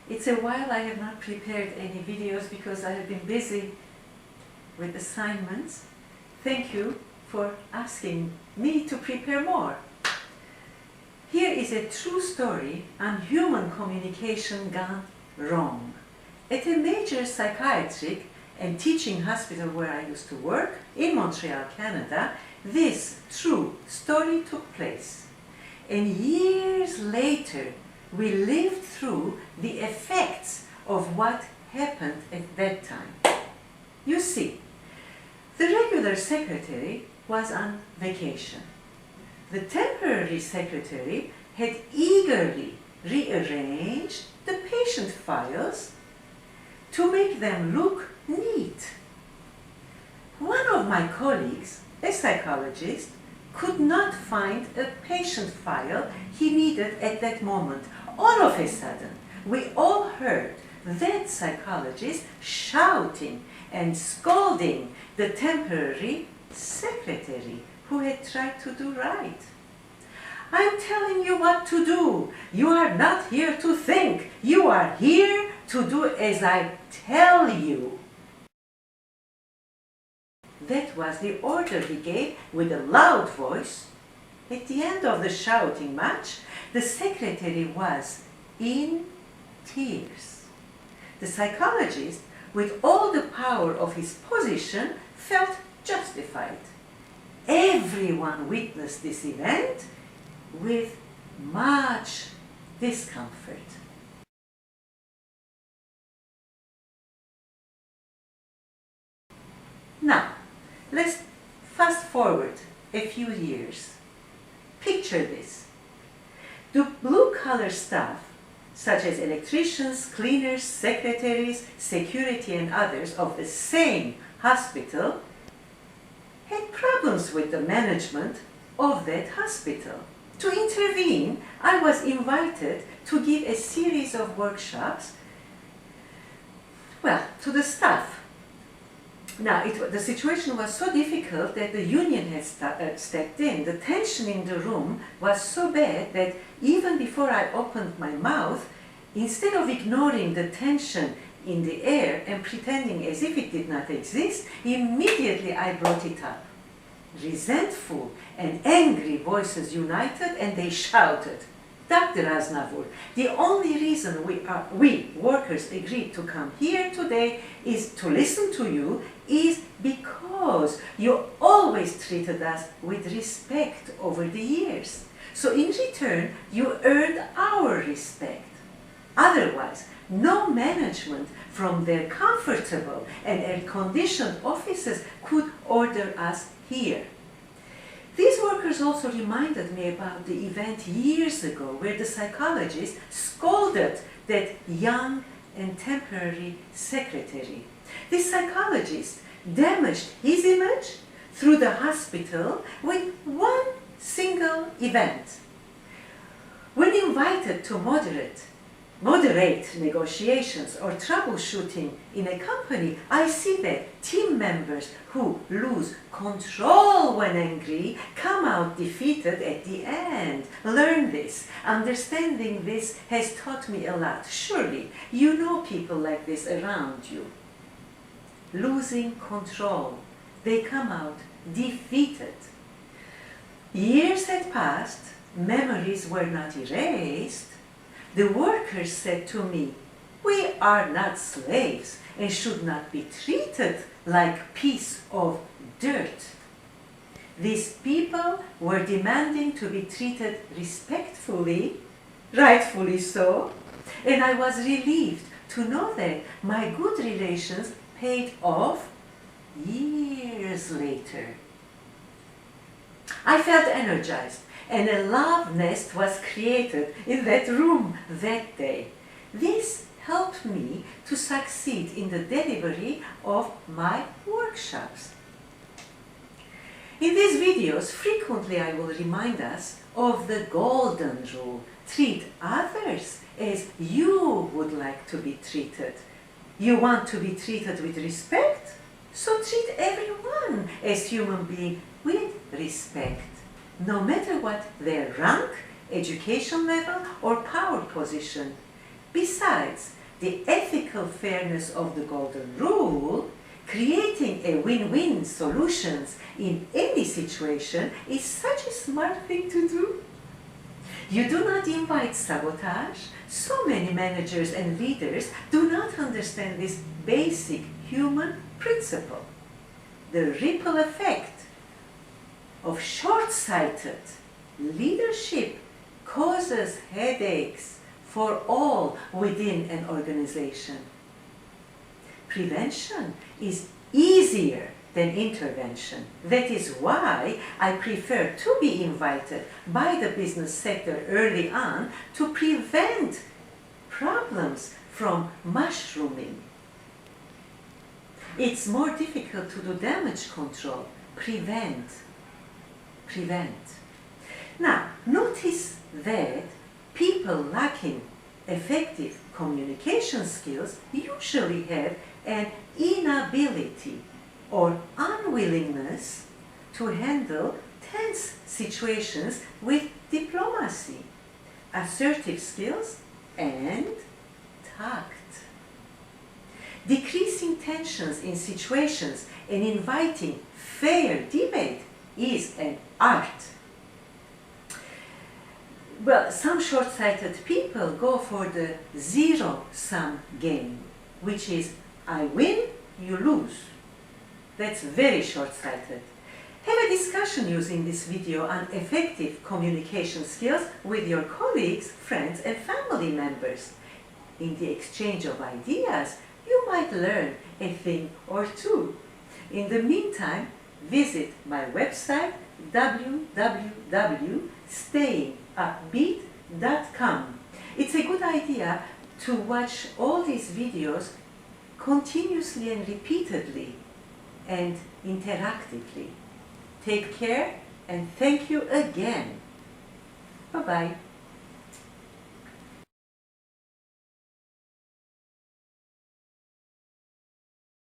It's a while I have not prepared any videos because I have been busy with assignments. Thank you for asking me to prepare more. Here is a true story on human communication gone wrong. At a major psychiatric and teaching hospital where I used to work in Montreal, Canada, this true story took place. And years later, we lived through the effects of what happened at that time. You see, the regular secretary was on vacation. The temporary secretary had eagerly rearranged the patient files to make them look neat. One of my colleagues, a psychologist, could not find a patient file he needed at that moment. All of a sudden, we all heard that psychologist shouting and scolding the temporary secretary who had tried to do right. I'm telling you what to do. You are not here to think. You are here to do as I tell you. That was the order he gave with a loud voice. At the end of the shouting match, the secretary was in tears. The psychologist, with all the power of his position, felt justified. Everyone witnessed this event with much discomfort. Now, let's fast forward a few years. Picture this. The blue-collar staff, such as electricians, cleaners, secretaries, security and others of the same hospital, had problems with the management of that hospital. To intervene, I was invited to give a series of workshops, to the staff. Now, the situation was so difficult that the union had stepped in. The tension in the room was so bad that even before I opened my mouth, instead of ignoring the tension in the air and pretending as if it did not exist, immediately I brought it up. Resentful and angry voices united and they shouted, "Dr. Aznavour, the only reason we workers agreed to come here today is to listen to you is because you always treated us with respect over the years. So in return, you earned our respect. Otherwise, no management from their comfortable and air-conditioned offices could order us here." These workers also reminded me about the event years ago where the psychologist scolded that young and temporary secretary. This psychologist damaged his image through the hospital with one single event. When invited to moderate negotiations or troubleshooting in a company, I see that team members who lose control when angry come out defeated at the end. Learn this. Understanding this has taught me a lot. Surely, you know people like this around you. Losing control. They come out defeated. Years had passed. Memories were not erased. The workers said to me, "We are not slaves and should not be treated like piece of dirt." These people were demanding to be treated respectfully, rightfully so, and I was relieved to know that my good relations paid off years later. I felt energized, and a love nest was created in that room that day. This helped me to succeed in the delivery of my workshops. In these videos, frequently I will remind us of the golden rule. Treat others as you would like to be treated. You want to be treated with respect? So treat everyone as human being with respect, no matter what their rank, education level, or power position. Besides the ethical fairness of the golden rule, creating a win-win solutions in any situation is such a smart thing to do. You do not invite sabotage. So many managers and leaders do not understand this basic human principle. The ripple effect of short-sighted leadership causes headaches for all within an organization. Prevention is easier than intervention. That is why I prefer to be invited by the business sector early on to prevent problems from mushrooming. It's more difficult to do damage control. Prevent. Now, notice that people lacking effective communication skills usually have an inability or unwillingness to handle tense situations with diplomacy, assertive skills, and tact. Decreasing tensions in situations and inviting fair debate is an art. Well, some short-sighted people go for the zero-sum game, which is I win, you lose. That's very short-sighted. Have a discussion using this video on effective communication skills with your colleagues, friends, and family members. In the exchange of ideas, you might learn a thing or two. In the meantime, visit my website www.stayingupbeat.com. It's a good idea to watch all these videos continuously and repeatedly and interactively. Take care and thank you again. Bye-bye.